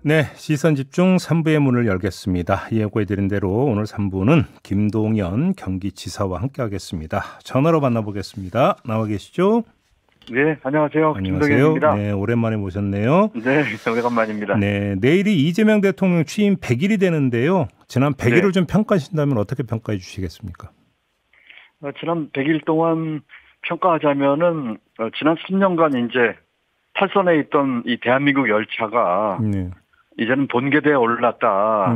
네, 시선집중 3부의 문을 열겠습니다. 예고해드린 대로 오늘 3부는 김동연 경기지사와 함께하겠습니다. 전화로 만나보겠습니다. 나와 계시죠? 네, 안녕하세요. 안녕하세요. 김동연입니다. 네, 오랜만에 모셨네요. 네, 오래간만입니다. 네, 내일이 이재명 대통령 취임 100일이 되는데요. 지난 100일을 좀 평가하신다면 어떻게 평가해 주시겠습니까? 지난 100일 동안 평가하자면은 지난 3년간 이제 탈선해 있던 이 대한민국 열차가 이제는 본궤대에 올랐다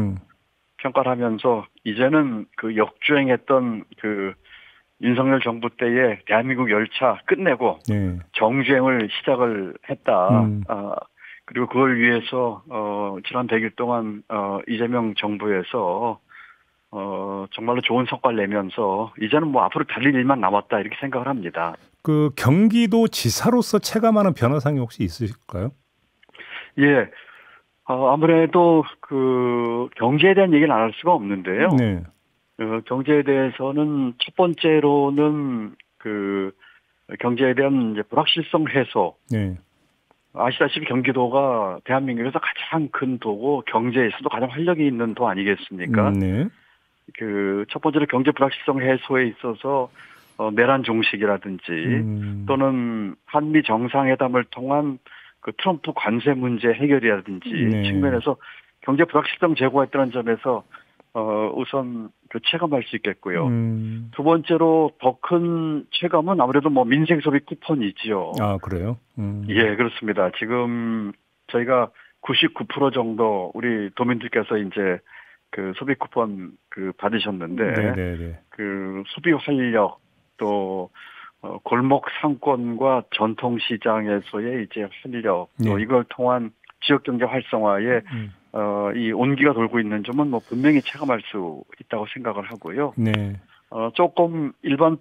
평가를 하면서 이제는 그 역주행했던 그 윤석열 정부 때의 대한민국 열차 끝내고 정주행을 시작을 했다. 그리고 그걸 위해서 지난 100일 동안 이재명 정부에서 정말로 좋은 성과를 내면서 이제는 뭐 앞으로 달릴 일만 남았다 이렇게 생각을 합니다. 그 경기도 지사로서 체감하는 변화상이 혹시 있으실까요? 예, 아무래도 그 경제에 대한 얘기는 안 할 수가 없는데요. 네. 경제에 대해서는 첫 번째로는 그 경제에 대한 이제 불확실성 해소. 네. 아시다시피 경기도가 대한민국에서 가장 큰 도고 경제에서도 가장 활력이 있는 도 아니겠습니까? 네. 그 첫 번째로 경제 불확실성 해소에 있어서 내란 종식이라든지 또는 한미 정상회담을 통한 그 트럼프 관세 문제 해결이라든지 측면에서 경제 불확실성 제고했다는 점에서 우선 그 체감할 수 있겠고요. 두 번째로 더 큰 체감은 아무래도 뭐 민생 소비 쿠폰이지요. 아, 그래요? 예, 그렇습니다. 지금 저희가 99% 정도 우리 도민들께서 이제 그 소비 쿠폰 그 받으셨는데 그 소비 활력 또 골목 상권과 전통 시장에서의 이제 활력 또 이걸 통한 지역 경제 활성화에 이 온기가 돌고 있는 점은 뭐 분명히 체감할 수 있다고 생각을 하고요. 조금 일반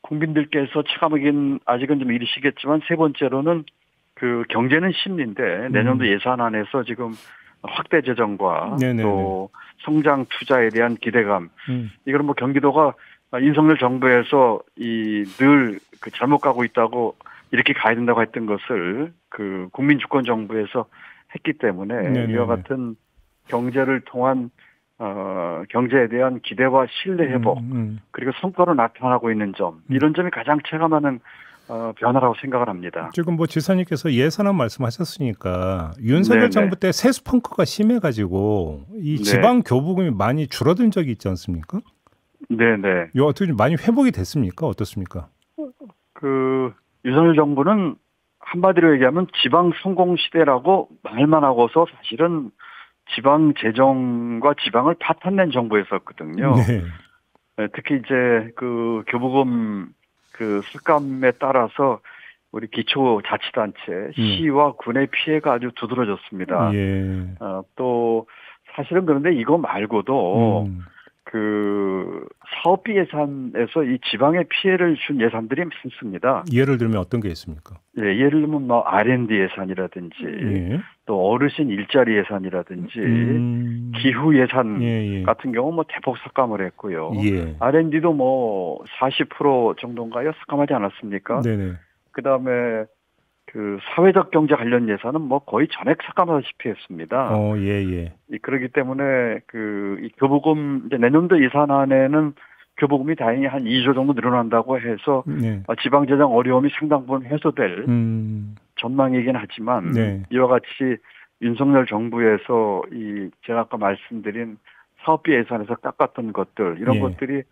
국민들께서 체감하기는 아직은 좀 이르시겠지만 세 번째로는 그 경제는 심리인데 내년도 예산안에서 지금 확대 재정과 또 성장 투자에 대한 기대감 이거는 뭐 경기도가 윤석열 정부에서 이 늘 그 잘못 가고 있다고 이렇게 가야 된다고 했던 것을 그 국민 주권 정부에서 했기 때문에 이와 같은 경제를 통한 경제에 대한 기대와 신뢰 회복 그리고 성과로 나타나고 있는 점 이런 점이 가장 체감하는 변화라고 생각을 합니다. 지금 뭐 지사님께서 예산안 말씀하셨으니까 윤석열 정부 때 세수 펑크가 심해가지고 이 지방 교부금이 많이 줄어든 적이 있지 않습니까? 네네. 이거 어떻게 좀 많이 회복이 됐습니까? 어떻습니까? 그 윤석열 정부는 한마디로 얘기하면 지방 성공 시대라고 말만 하고서 사실은 지방 재정과 지방을 파탄낸 정부였었거든요. 특히 이제 그 교부금 그 습감에 따라서 우리 기초자치단체 시와 군의 피해가 아주 두드러졌습니다. 또 사실은 그런데 이거 말고도 그 사업비 예산에서 이 지방에 피해를 준 예산들이 많습니다. 예를 들면 어떤 게 있습니까? 예, 예를 들면 뭐 R&D 예산이라든지 또 어르신 일자리 예산이라든지 기후 예산 같은 경우 뭐 대폭 삭감을 했고요. R&D도 뭐 40% 정도인가요? 삭감하지 않았습니까? 그다음에 그 사회적 경제 관련 예산은 뭐 거의 전액 삭감하다시피 했습니다. 그렇기 때문에 그 이 교부금 이제 내년도 예산안에는 교부금이 다행히 한 2조 정도 늘어난다고 해서 지방 재정 어려움이 상당 부분 해소될 전망이긴 하지만 이와 같이 윤석열 정부에서 이 제가 아까 말씀드린 사업비 예산에서 깎았던 것들 이런 것들이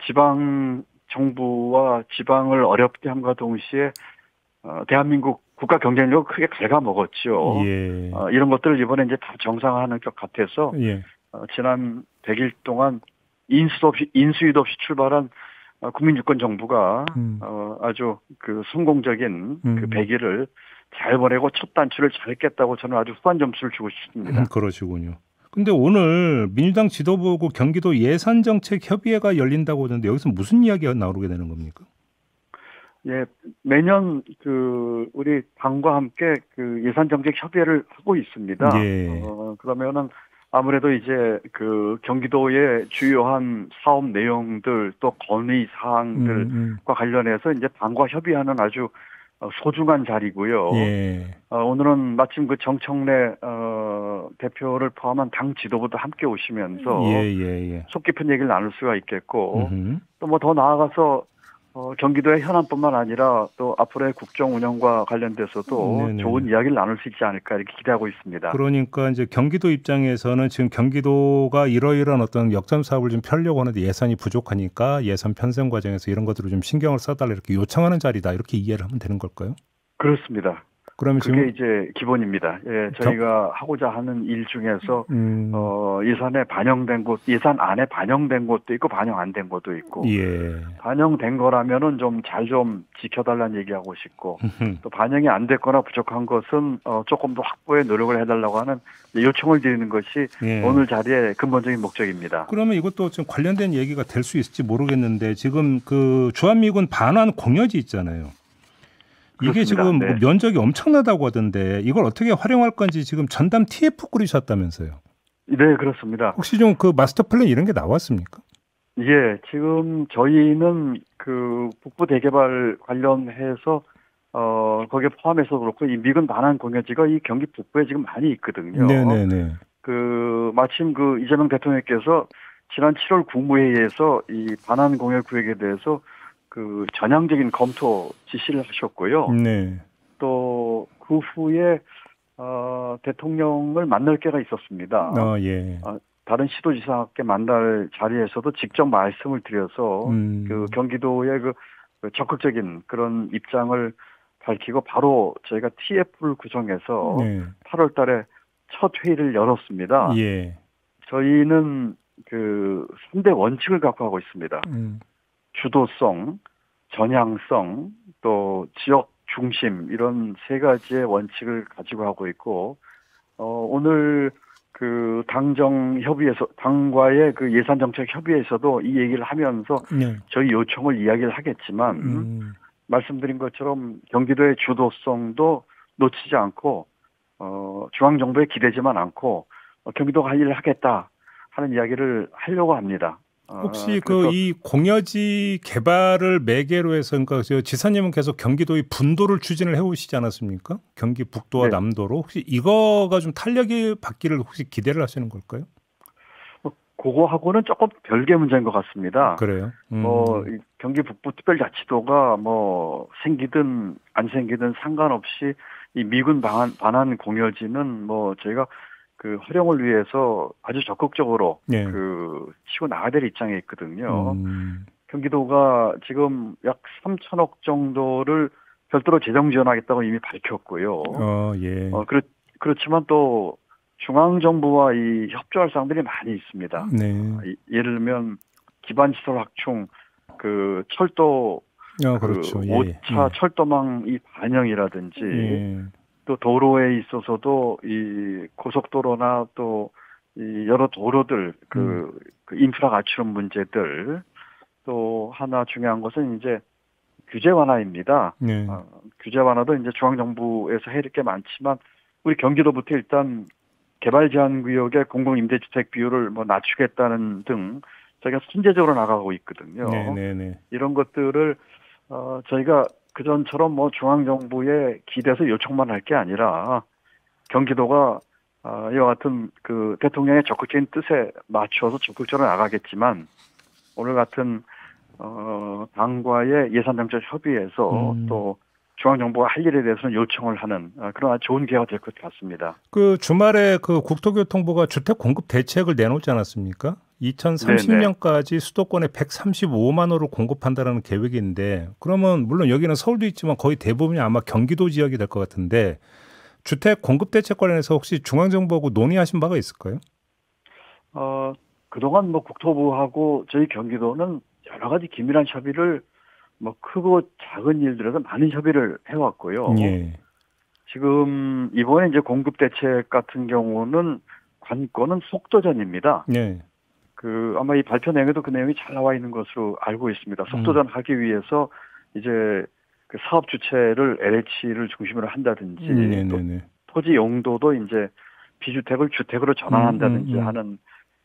지방 정부와 지방을 어렵게 함과 동시에 대한민국 국가 경쟁력을 크게 갉아먹었죠. 이런 것들을 이번에 이제 다 정상화하는 것 같아서 지난 100일 동안 인수위도 없이 출발한 국민주권 정부가 아주 그 성공적인 그 100일을 잘 보내고 첫 단추를 잘 깼다고 저는 아주 후한 점수를 주고 싶습니다. 그러시군요. 근데 오늘 민주당 지도부하고 경기도 예산정책협의회가 열린다고 하는데 여기서 무슨 이야기가 나오게 되는 겁니까? 예, 매년 그 우리 당과 함께 그 예산정책협의회를 하고 있습니다. 그러면은 아무래도 이제 그 경기도의 주요한 사업 내용들 또 건의 사항들과 관련해서 이제 당과 협의하는 아주 소중한 자리고요. 오늘은 마침 그 정청래 대표를 포함한 당 지도부도 함께 오시면서 속 깊은 얘기를 나눌 수가 있겠고 또 뭐 더 나아가서 경기도의 현안뿐만 아니라 또 앞으로의 국정 운영과 관련돼서도 좋은 이야기를 나눌 수 있지 않을까 이렇게 기대하고 있습니다. 그러니까 이제 경기도 입장에서는 지금 경기도가 이러이러한 어떤 역점 사업을 좀 펴려고 하는데 예산이 부족하니까 예산 편성 과정에서 이런 것들을 좀 신경을 써달라 이렇게 요청하는 자리다 이렇게 이해를 하면 되는 걸까요? 그렇습니다. 그러면 그게 이제 기본입니다. 예, 저희가 하고자 하는 일 중에서 예산에 반영된 곳, 예산 안에 반영된 곳도 있고 반영 안 된 곳도 있고 반영된 거라면은 좀 잘 좀 지켜달라는 얘기하고 싶고 또 반영이 안 됐거나 부족한 것은 조금 더 확보에 노력을 해달라고 하는 요청을 드리는 것이 오늘 자리의 근본적인 목적입니다. 그러면 이것도 좀 관련된 얘기가 될 수 있을지 모르겠는데 지금 그 주한미군 반환 공여지 있잖아요. 이게 지금 뭐 면적이 엄청나다고 하던데 이걸 어떻게 활용할 건지 지금 전담 TF 꾸리셨다면서요? 네, 그렇습니다. 혹시 좀 그 마스터 플랜 이런 게 나왔습니까? 예, 지금 저희는 그 북부 대개발 관련해서 거기에 포함해서 그렇고 이 미군 반환 공여지가 이 경기 북부에 지금 많이 있거든요. 네네네. 그 마침 그 이재명 대통령께서 지난 7월 국무회의에서 이 반환 공여 구역에 대해서 그 전향적인 검토 지시를 하셨고요. 네. 또 그 후에 대통령을 만날 기회가 있었습니다. 다른 시도지사께 만날 자리에서도 직접 말씀을 드려서 그 경기도의 그 적극적인 그런 입장을 밝히고 바로 저희가 TF를 구성해서 8월 달에 첫 회의를 열었습니다. 저희는 그 3대 원칙을 갖고 하고 있습니다. 주도성, 전향성, 또 지역 중심 이런 세 가지의 원칙을 가지고 하고 있고 오늘 그 당정 협의에서 당과의 그 예산 정책 협의에서도 이 얘기를 하면서 저희 요청을 이야기를 하겠지만 말씀드린 것처럼 경기도의 주도성도 놓치지 않고 중앙 정부에 기대지만 않고 경기도가 할 일을 하겠다 하는 이야기를 하려고 합니다. 혹시 그 이 공여지 개발을 매개로 해서 그러니까 지사님은 계속 경기도의 분도를 추진을 해오시지 않았습니까? 경기 북도와 남도로 혹시 이거가 좀 탄력이 받기를 혹시 기대를 하시는 걸까요? 그거하고는 조금 별개 문제인 것 같습니다. 그래요? 경기 북부특별자치도가 뭐 생기든 안 생기든 상관없이 이 미군 반환 공여지는 뭐 저희가 그 활용을 위해서 아주 적극적으로 그 치고 나가야 될 입장에 있거든요. 경기도가 지금 약 3천억 정도를 별도로 재정 지원하겠다고 이미 밝혔고요. 그렇지만 또 중앙 정부와 이 협조할 사항들이 많이 있습니다. 예를 들면 기반시설 확충, 그 철도 그렇죠. 5차 철도망 이 반영이라든지 또 도로에 있어서도 이 고속도로나 또 이 여러 도로들 그 인프라 갖추는 문제들 또 하나 중요한 것은 이제 규제 완화입니다. 규제 완화도 이제 중앙 정부에서 해야 될 게 많지만 우리 경기도부터 일단 개발 제한 구역의 공공 임대주택 비율을 뭐 낮추겠다는 등 저희가 선제적으로 나가고 있거든요. 이런 것들을 저희가 그전처럼 뭐 중앙정부에 기대서 요청만 할 게 아니라 경기도가 이와 같은 그 대통령의 적극적인 뜻에 맞춰서 적극적으로 나가겠지만 오늘 같은 당과의 예산정책 협의에서 또 중앙정부가 할 일에 대해서는 요청을 하는 그런 아주 좋은 기회가 될 것 같습니다. 그 주말에 그 국토교통부가 주택 공급 대책을 내놓지 않았습니까? 2030년까지 수도권에 135만 호를 공급한다는 계획인데 그러면 물론 여기는 서울도 있지만 거의 대부분이 아마 경기도 지역이 될 것 같은데 주택 공급 대책 관련해서 혹시 중앙정부하고 논의하신 바가 있을까요? 그동안 뭐 국토부하고 저희 경기도는 여러 가지 긴밀한 협의를 뭐 크고 작은 일들에서 많은 협의를 해왔고요. 지금 이번에 이제 공급 대책 같은 경우는 관건은 속도전입니다. 그 아마 이 발표 내용에도 그 내용이 잘 나와 있는 것으로 알고 있습니다. 속도전 하기 위해서 이제 그 사업 주체를 LH를 중심으로 한다든지 또 토지 용도도 이제 비주택을 주택으로 전환한다든지 하는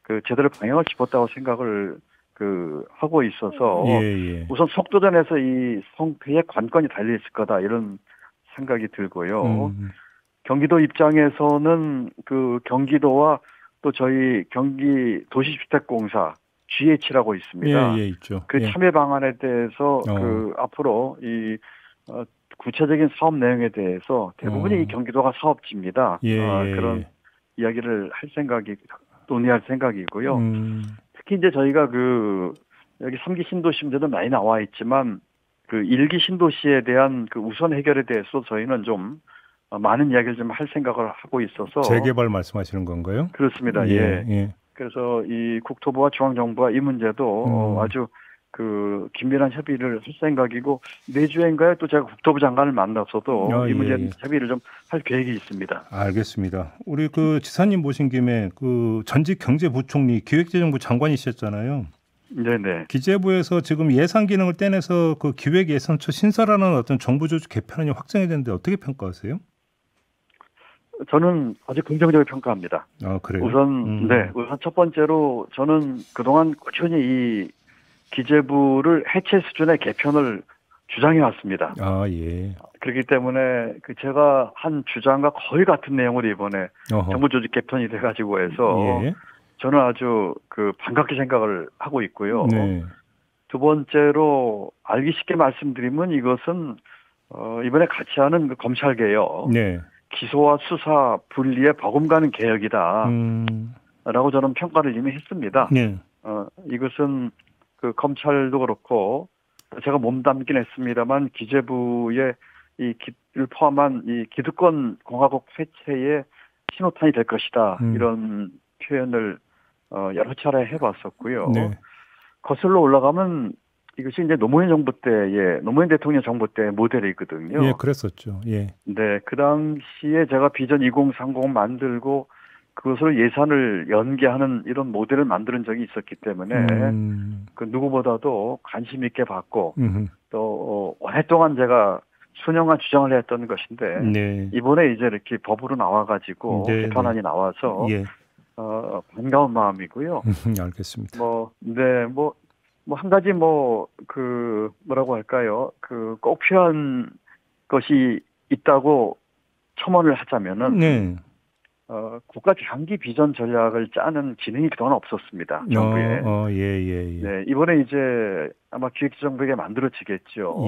그 제대로 방향을 짚었다고 생각을 그 하고 있어서 우선 속도전에서 이 성패의 관건이 달려 있을 거다 이런 생각이 들고요. 경기도 입장에서는 그 경기도와 또 저희 경기 도시주택공사 GH라고 있습니다. 예, 있죠. 그 참여 방안에 대해서 그 앞으로 이 구체적인 사업 내용에 대해서 대부분이 이 경기도가 사업지입니다. 그런 이야기를 할 생각이 논의할 생각이고요. 특히 이제 저희가 그 여기 3기 신도시 문제도 많이 나와 있지만 그 1기 신도시에 대한 그 우선 해결에 대해서 저희는 좀 많은 이야기를 좀 할 생각을 하고 있어서 재개발 말씀하시는 건가요? 그렇습니다. 예. 그래서 이 국토부와 중앙정부가 이 문제도 아주 그 긴밀한 협의를 할 생각이고 내주인가에 또 제가 국토부 장관을 만나서도 이 문제 협의를 좀 할 계획이 있습니다. 알겠습니다. 우리 그 지사님 모신 김에 그 전직 경제부총리 기획재정부 장관이셨잖아요. 네네. 기재부에서 지금 예산 기능을 떼내서 그 기획예산처 신설하는 어떤 정부 조직 개편안이 확정이 됐는데 어떻게 평가하세요? 저는 아주 긍정적으로 평가합니다. 그래요? 우선 첫 번째로 저는 그동안 꾸준히 이 기재부를 해체 수준의 개편을 주장해 왔습니다. 예. 그렇기 때문에 그 제가 한 주장과 거의 같은 내용으로 이번에 정부 조직 개편이 돼가지고 해서 저는 아주 그 반갑게 생각을 하고 있고요. 두 번째로 알기 쉽게 말씀드리면 이것은 이번에 같이 하는 그 검찰 개혁, 기소와 수사 분리에 버금가는 개혁이다. 라고 저는 평가를 이미 했습니다. 이것은 그 검찰도 그렇고 제가 몸담긴 했습니다만 기재부의 를 포함한 이 기득권 공화국 폐체의 신호탄이 될 것이다. 이런 표현을 여러 차례 해봤었고요. 거슬러 올라가면 이것이 이제 노무현 정부 때의 노무현 대통령 정부 때 모델이거든요. 예, 그랬었죠. 예. 네, 그 당시에 제가 비전 2030 만들고 그것을 예산을 연계하는 이런 모델을 만드는 적이 있었기 때문에 그 누구보다도 관심 있게 봤고 또 오랫동안 제가 수년간 주장을 했던 것인데 이번에 이제 이렇게 법으로 나와가지고 개편안이 나와서 반가운 마음이고요. 알겠습니다. 한 가지 그 뭐라고 할까요? 그 꼭 필요한 것이 있다고 첨언을 하자면은 국가 장기 비전 전략을 짜는 기능이 그동안 없었습니다. 정부에. 네, 이번에 이제 아마 기획재정부에 만들어지겠죠.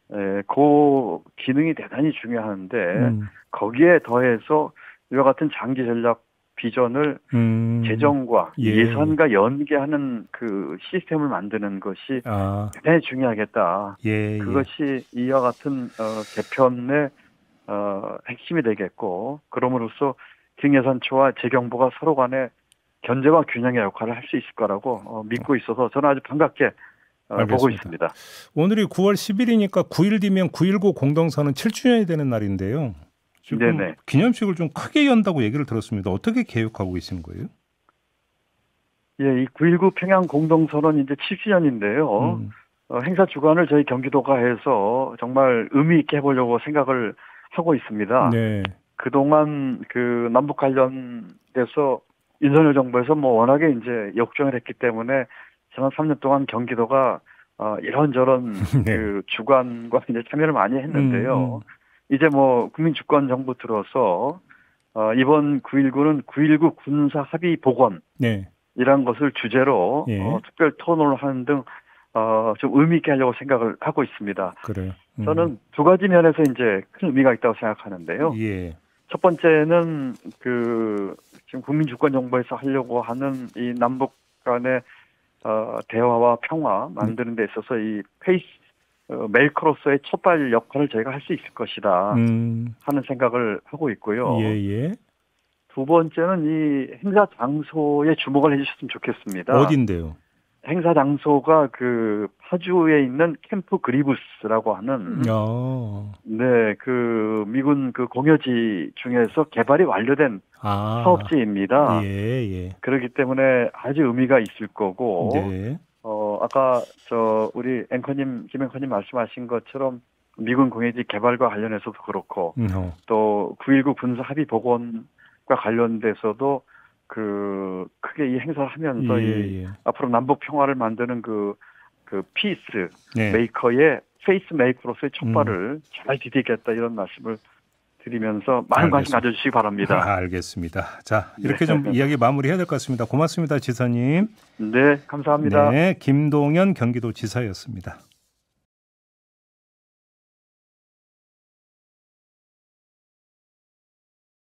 그 기능이 대단히 중요한데 거기에 더해서 이와 같은 장기 전략 비전을 재정과 예산과 연계하는 그 시스템을 만드는 것이 대단히 중요하겠다. 그것이 이와 같은 개편의 핵심이 되겠고 그럼으로써 기획예산처와 재경부가 서로 간에 견제와 균형의 역할을 할 수 있을 거라고 믿고 있어서 저는 아주 반갑게 보고 있습니다. 오늘이 9월 10일이니까 9일 뒤면 9.19 공동선언 7주년이 되는 날인데요. 지금 기념식을 좀 크게 연다고 얘기를 들었습니다. 어떻게 계획하고 계신 거예요? 예, 이 9.19 평양 공동선언 이제 7주년인데요. 행사 주관을 저희 경기도가 해서 정말 의미 있게 해보려고 생각을 하고 있습니다. 그동안 그 남북 관련돼서 윤석열 정부에서 워낙에 이제 역정을 했기 때문에 지난 3년 동안 경기도가 이런저런 그 주관과 이제 참여를 많이 했는데요. 이제 국민 주권 정부 들어서 이번 9.19는 9.19 군사 합의 복원이란 것을 주제로 특별 토론을 하는 등 좀 의미 있게 하려고 생각을 하고 있습니다. 그래요. 저는 두 가지 면에서 이제 큰 의미가 있다고 생각하는데요. 첫 번째는 그 지금 국민 주권 정부에서 하려고 하는 이 남북 간의 대화와 평화 만드는 데 있어서 이 페이스 메이커로서의 촉발 역할을 저희가 할 수 있을 것이다 하는 생각을 하고 있고요. 두 번째는 이 행사 장소에 주목을 해주셨으면 좋겠습니다. 어딘데요? 행사 장소가 그 파주에 있는 캠프 그리브스라고 하는 그 미군 그 공여지 중에서 개발이 완료된 사업지입니다. 그렇기 때문에 아주 의미가 있을 거고 아까 우리 앵커님 김 앵커님 말씀하신 것처럼 미군 공여지 개발과 관련해서도 그렇고 또 9.19 군사 합의 복원과 관련돼서도 그 크게 이 행사를 하면서 앞으로 남북 평화를 만드는 그 피스 메이커의 페이스 메이커로서의 촉발을 잘 디디겠다 이런 말씀을 드리면서 많은 관심 가져주시기 바랍니다. 알겠습니다. 자, 이렇게 좀 이야기 마무리해야 될 것 같습니다. 고맙습니다, 지사님. 네, 감사합니다. 네, 김동연 경기도지사였습니다.